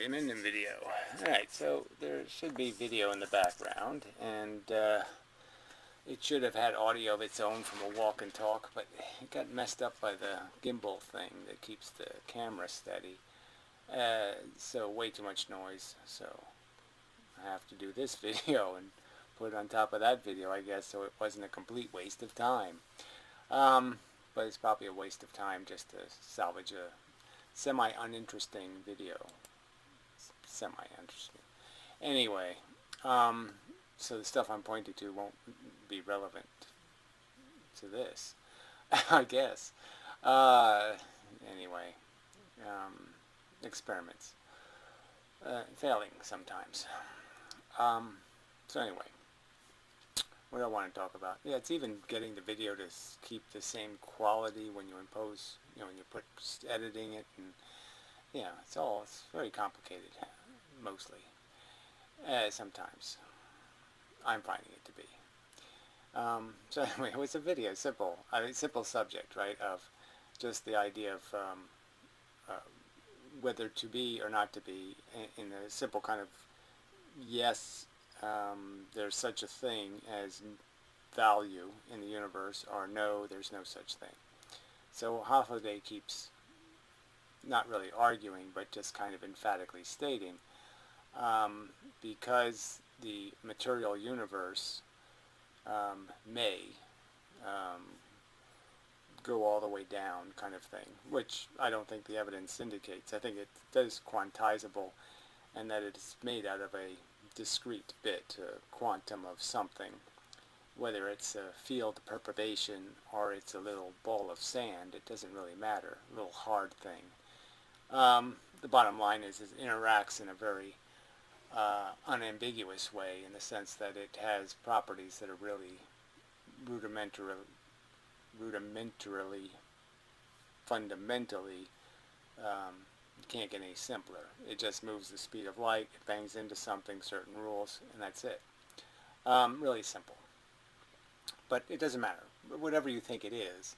I'm in the video. Alright, so there should be video in the background, and it should have had audio of its own from a walk and talk, but it got messed up by the gimbal thing that keeps the camera steady. So way too much noise, so I have to do this video and put it on top of that video, I guess, so it wasn't a complete waste of time. But it's probably a waste of time just to salvage a semi-uninteresting video. Semi-interesting. Anyway, so the stuff I'm pointing to won't be relevant to this, I guess. Anyway, experiments. Failing sometimes. So anyway, what do I want to talk about? Yeah, it's even getting the video to keep the same quality when you impose, when you put editing it, and yeah, it's very complicated, mostly. Sometimes. I'm finding it to be. So anyway, it was a video, simple subject, right, of just the idea of whether to be or not to be, in a simple kind of, yes, there's such a thing as value in the universe, or no, there's no such thing. So Hoffaday keeps not really arguing, but just kind of emphatically stating, because the material universe may go all the way down, kind of thing, which I don't think the evidence indicates. I think it is quantizable, and that it's made out of a discrete bit, a quantum of something, whether it's a field perturbation or it's a little ball of sand. It doesn't really matter, a little hard thing. The bottom line is it interacts in a very unambiguous way, in the sense that it has properties that are really fundamentally, you can't get any simpler. It just moves the speed of light, it bangs into something, certain rules, and that's it. Really simple. But it doesn't matter. Whatever you think it is,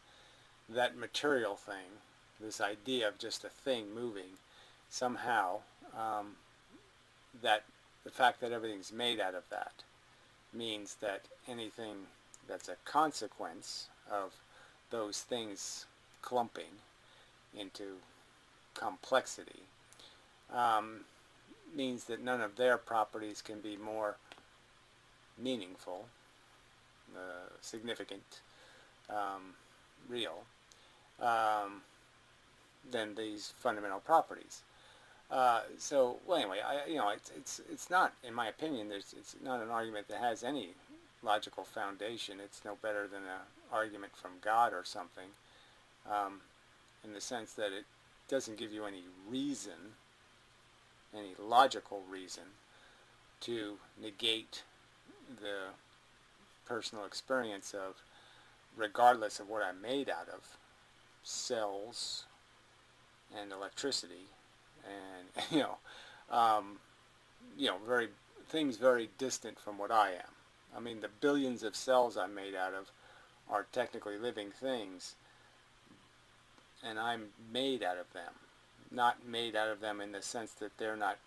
that material thing, this idea of just a thing moving, somehow, that the fact that everything's made out of that means that anything that's a consequence of those things clumping into complexity means that none of their properties can be more meaningful, significant, real, than these fundamental properties. So, well, anyway, it's not, in my opinion, it's not an argument that has any logical foundation. It's no better than an argument from God or something, in the sense that it doesn't give you any reason, any logical reason, to negate the personal experience of, regardless of what I'm made out of, cells and electricity, and things very distant from what I am. I mean, the billions of cells I'm made out of are technically living things, and I'm made out of them. Not made out of them in the sense that they're not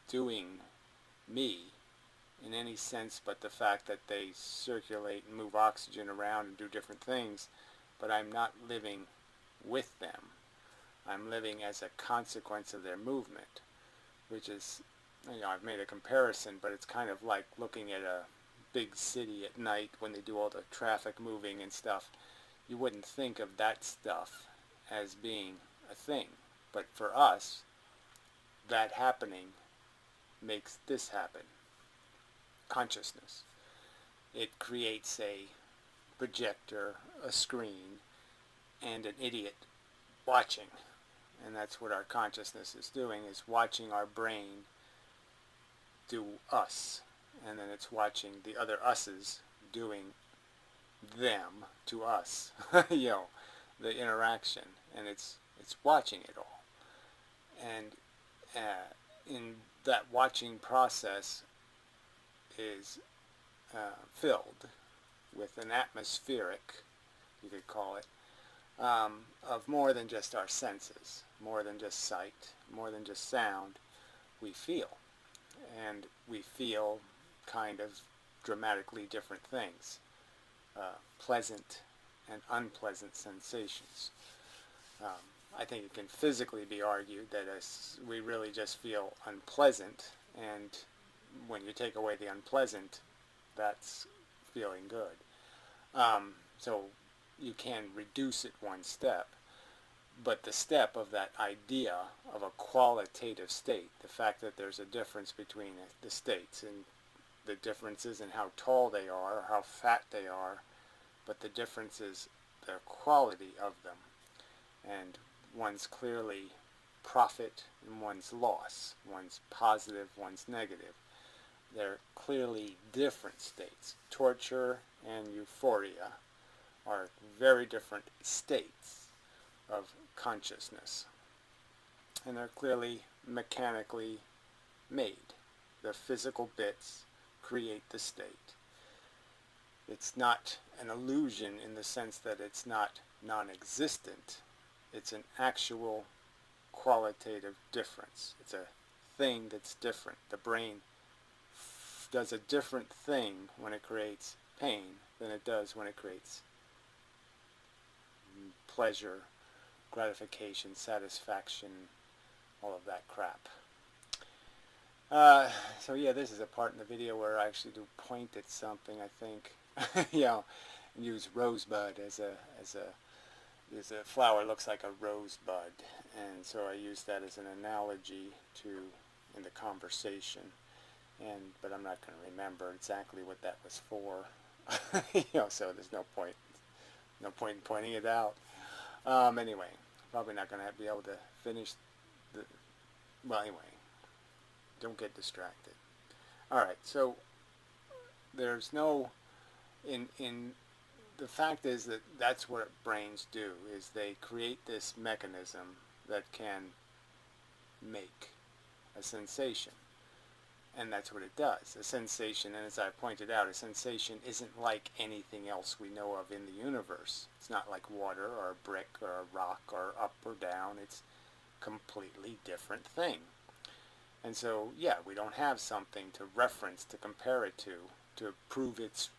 doing me in any sense, but the fact that they circulate and move oxygen around and do different things, but I'm not living with them. I'm living as a consequence of their movement, which is, I've made a comparison, but it's kind of like looking at a big city at night when they do all the traffic moving and stuff. You wouldn't think of that stuff as being a thing, but for us, that happening makes this happen. Consciousness. It creates a projector, a screen, and an idiot watching. And that's what our consciousness is doing, is watching our brain do us. And then it's watching the other us's doing them to us. The interaction. And it's watching it all. And in that watching process is filled with an atmospheric, you could call it, of more than just our senses, more than just sight, more than just sound. We feel, and we feel kind of dramatically different things, pleasant and unpleasant sensations. Um, I think it can physically be argued that we really just feel unpleasant, and when you take away the unpleasant, that's feeling good. So you can reduce it one step, but the step of that idea of a qualitative state, the fact that there's a difference between the states, and the differences in how tall they are, or how fat they are, but the difference is the quality of them. And one's clearly profit and one's loss. One's positive, one's negative. They're clearly different states. Torture and euphoria are very different states of consciousness. And they're clearly mechanically made. The physical bits create the state. It's not an illusion in the sense that it's not non-existent. It's an actual qualitative difference. It's a thing that's different. The brain does a different thing when it creates pain than it does when it creates pleasure, gratification, satisfaction, all of that crap. So yeah, this is a part in the video where I actually do point at something, I think. You know, and use rosebud as a flower looks like a rosebud, and so I use that as an analogy in the conversation. But I'm not going to remember exactly what that was for. You know, so there's no point in pointing it out. Anyway, probably not going to be able to finish well, anyway, don't get distracted. All right, so there's no the fact is that that's what brains do, is they create this mechanism that can make a sensation. And that's what it does. A sensation, and as I pointed out, a sensation isn't like anything else we know of in the universe. It's not like water or a brick or a rock or up or down. It's a completely different thing. And so, yeah, we don't have something to reference, to compare it to prove its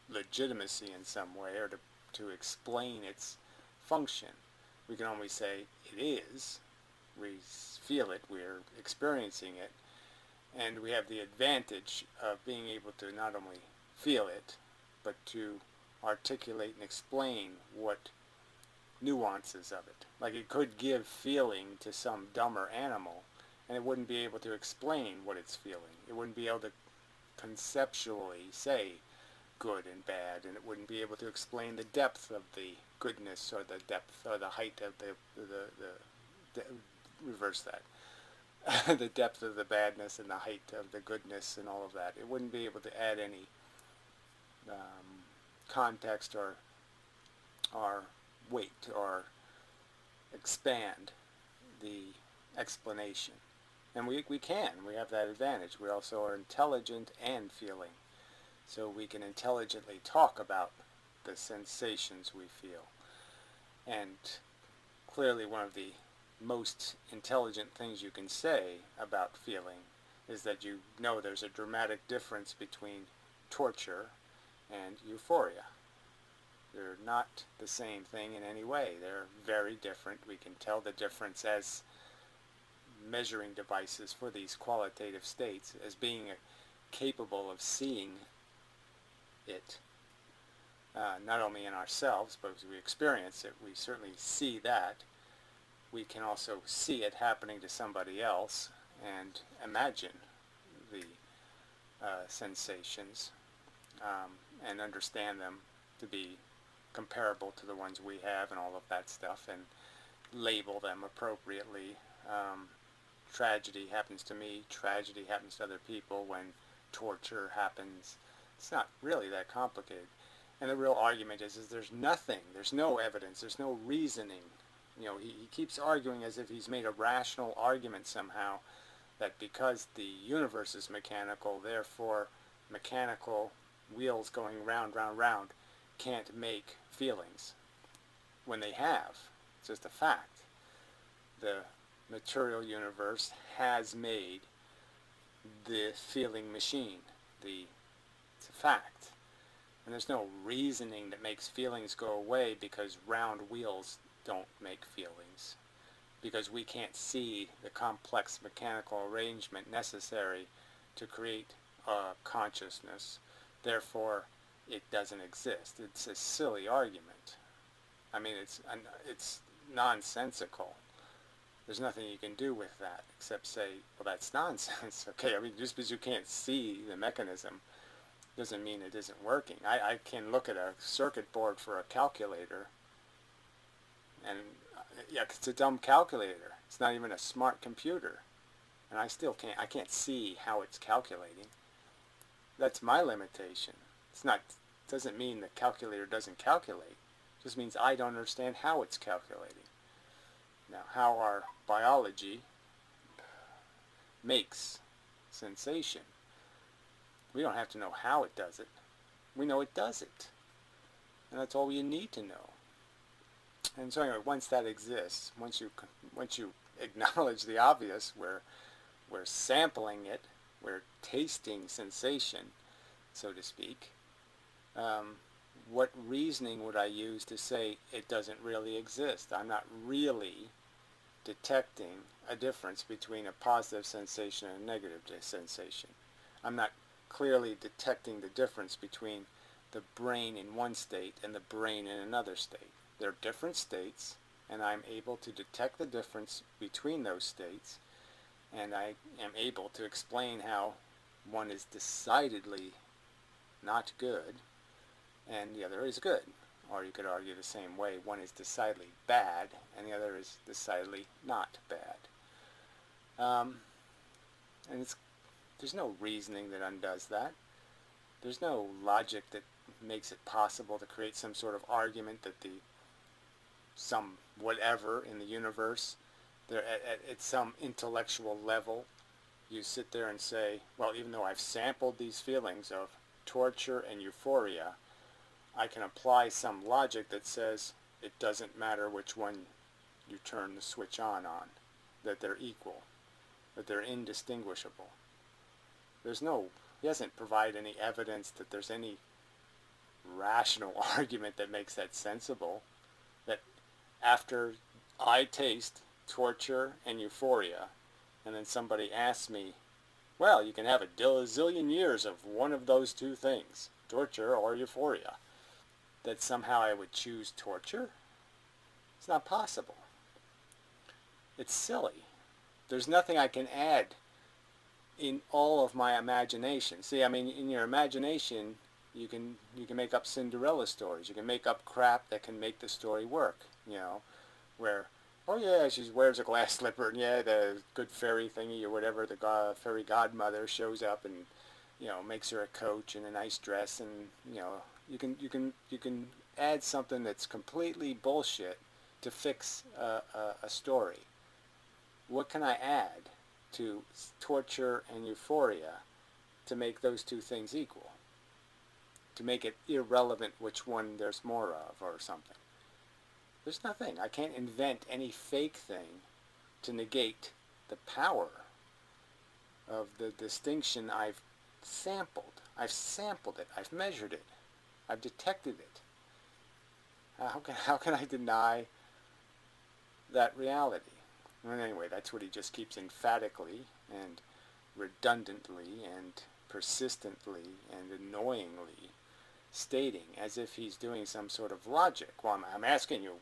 legitimacy in some way, or to explain its function. We can only say it is. We feel it. We're experiencing it. And we have the advantage of being able to not only feel it, but to articulate and explain what nuances of it. Like, it could give feeling to some dumber animal, and it wouldn't be able to explain what it's feeling. It wouldn't be able to conceptually say good and bad, and it wouldn't be able to explain the depth of the goodness or the depth or the height of reverse that. The depth of the badness and the height of the goodness and all of that. It wouldn't be able to add any context or weight or expand the explanation. And we can. We have that advantage. We also are intelligent and feeling. So we can intelligently talk about the sensations we feel. And clearly one of the most intelligent things you can say about feeling is that you know there's a dramatic difference between torture and euphoria. They're not the same thing in any way. They're very different. We can tell the difference as measuring devices for these qualitative states, as being capable of seeing it, not only in ourselves, but as we experience it, we certainly see that. We can also see it happening to somebody else and imagine the sensations and understand them to be comparable to the ones we have and all of that stuff, and label them appropriately. Tragedy happens to me, tragedy happens to other people. When torture happens, it's not really that complicated. And the real argument is there's nothing, there's no evidence, there's no reasoning. You know, he keeps arguing as if he's made a rational argument somehow that because the universe is mechanical, therefore mechanical wheels going round, round, round can't make feelings. when they have. It's just a fact. The material universe has made the feeling machine. It's a fact. And there's no reasoning that makes feelings go away because round wheels don't make feelings. Because we can't see the complex mechanical arrangement necessary to create consciousness. Therefore, it doesn't exist. It's a silly argument. I mean, it's nonsensical. There's nothing you can do with that except say, well, that's nonsense. Okay, I mean, just because you can't see the mechanism doesn't mean it isn't working. I can look at a circuit board for a calculator, and yeah, it's a dumb calculator. It's not even a smart computer, and I can't see how it's calculating. That's my limitation. Doesn't mean the calculator doesn't calculate. It just means I don't understand how it's calculating. Now, how our biology makes sensation, we don't have to know how it does it. We know it does it. And that's all you need to know. And so anyway, once that exists, once you acknowledge the obvious, we're sampling it, we're tasting sensation, so to speak, what reasoning would I use to say it doesn't really exist? I'm not really detecting a difference between a positive sensation and a negative sensation. I'm not clearly detecting the difference between the brain in one state and the brain in another state. They're different states, and I'm able to detect the difference between those states, and I am able to explain how one is decidedly not good and the other is good. Or you could argue the same way, one is decidedly bad and the other is decidedly not bad. And there's no reasoning that undoes that. There's no logic that makes it possible to create some sort of argument that some whatever in the universe, at some intellectual level, you sit there and say, well, even though I've sampled these feelings of torture and euphoria, I can apply some logic that says it doesn't matter which one you turn the switch on, that they're equal, that they're indistinguishable. He hasn't provided any evidence that there's any rational argument that makes that sensible, that after I taste torture and euphoria, and then somebody asks me, well, you can have a zillion years of one of those two things, torture or euphoria, that somehow I would choose torture? It's not possible. It's silly. There's nothing I can add in all of my imagination. See, I mean, in your imagination, you can make up Cinderella stories. You can make up crap that can make the story work, where, oh yeah, she wears a glass slipper, and yeah, the good fairy thingy or whatever, the fairy godmother shows up and, makes her a coach and a nice dress, and, you can add something that's completely bullshit to fix a story. What can I add to torture and euphoria to make those two things equal? To make it irrelevant which one there's more of or something. There's nothing. I can't invent any fake thing to negate the power of the distinction I've sampled. I've sampled it. I've measured it. I've detected it. How can I deny that reality? Well, anyway, that's what he just keeps emphatically and redundantly and persistently and annoyingly stating, as if he's doing some sort of logic. Well, I'm asking you,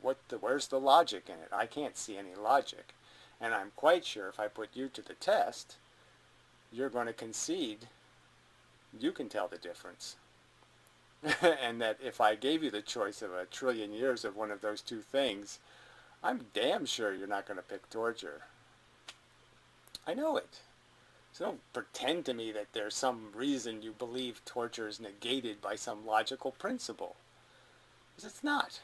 where's the logic in it? I can't see any logic. And I'm quite sure if I put you to the test, you're going to concede you can tell the difference. And that if I gave you the choice of a trillion years of one of those two things, I'm damn sure you're not going to pick torture. I know it. So don't pretend to me that there's some reason you believe torture is negated by some logical principle. Because it's not.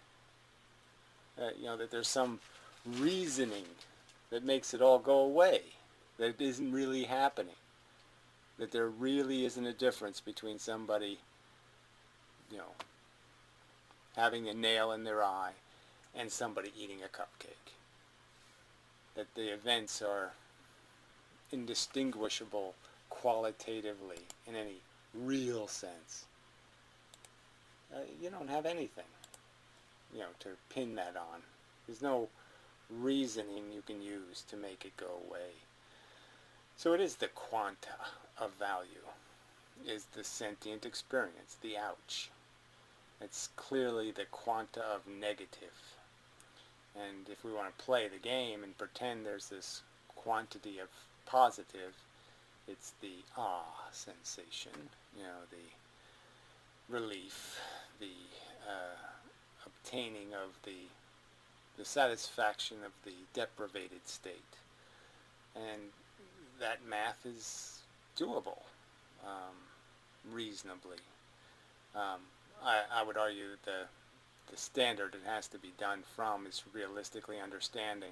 That there's some reasoning that makes it all go away. That it isn't really happening. That there really isn't a difference between somebody, having a nail in their eye and somebody eating a cupcake. That the events are indistinguishable qualitatively in any real sense. You don't have anything, to pin that on. There's no reasoning you can use to make it go away. So it is the quanta of value, is the sentient experience, the ouch. It's clearly the quanta of negative. And if we want to play the game and pretend there's this quantity of positive, it's the sensation, the relief, the obtaining of the satisfaction of the deprivated state. And that math is doable, reasonably. I would argue that the standard it has to be done from is realistically understanding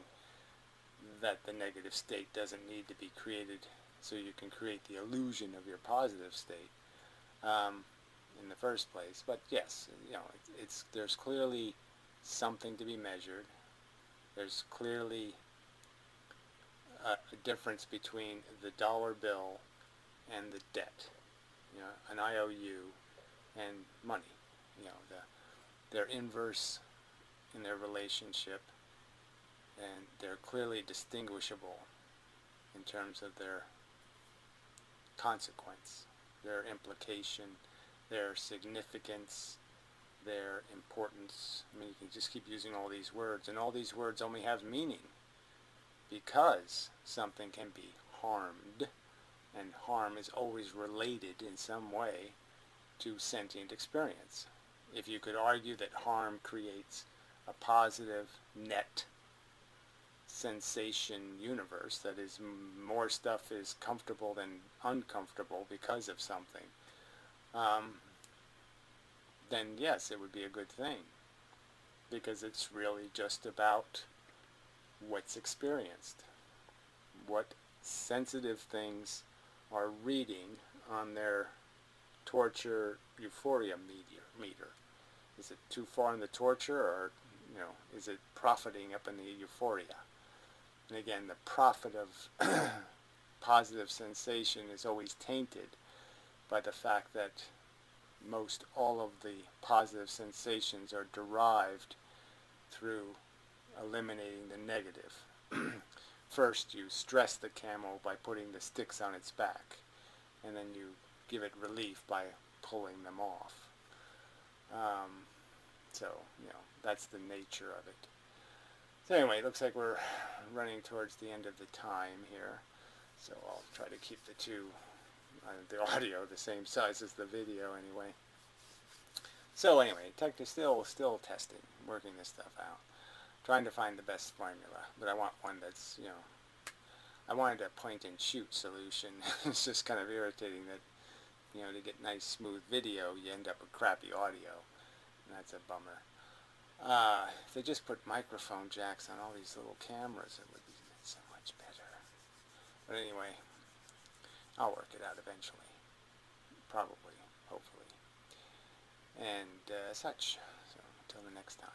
that the negative state doesn't need to be created so you can create the illusion of your positive state in the first place. But yes, there's clearly something to be measured. There's clearly a difference between the dollar bill and the debt, an IOU and money. They're inverse in their relationship, and they're clearly distinguishable in terms of their consequence, their implication, their significance, their importance. I mean, you can just keep using all these words, and all these words only have meaning because something can be harmed, and harm is always related in some way to sentient experience. If you could argue that harm creates a positive net sensation universe, that is, more stuff is comfortable than uncomfortable because of something, then yes, it would be a good thing, because it's really just about what's experienced, what sensitive things are reading on their torture euphoria meter. Is it too far in the torture, or is it profiting up in the euphoria? And again, the profit of positive sensation is always tainted by the fact that most all of the positive sensations are derived through eliminating the negative. First, you stress the camel by putting the sticks on its back, and then you give it relief by pulling them off. So, that's the nature of it. So anyway, it looks like we're running towards the end of the time here. So I'll try to keep the audio the same size as the video anyway. So anyway, still testing, working this stuff out. Trying to find the best formula, but I want one that's, I wanted a point-and-shoot solution. It's just kind of irritating that, to get nice, smooth video, you end up with crappy audio, and that's a bummer. If they just put microphone jacks on all these little cameras, it would be so much better. But anyway, I'll work it out eventually. Probably, hopefully. And such. So, until the next time.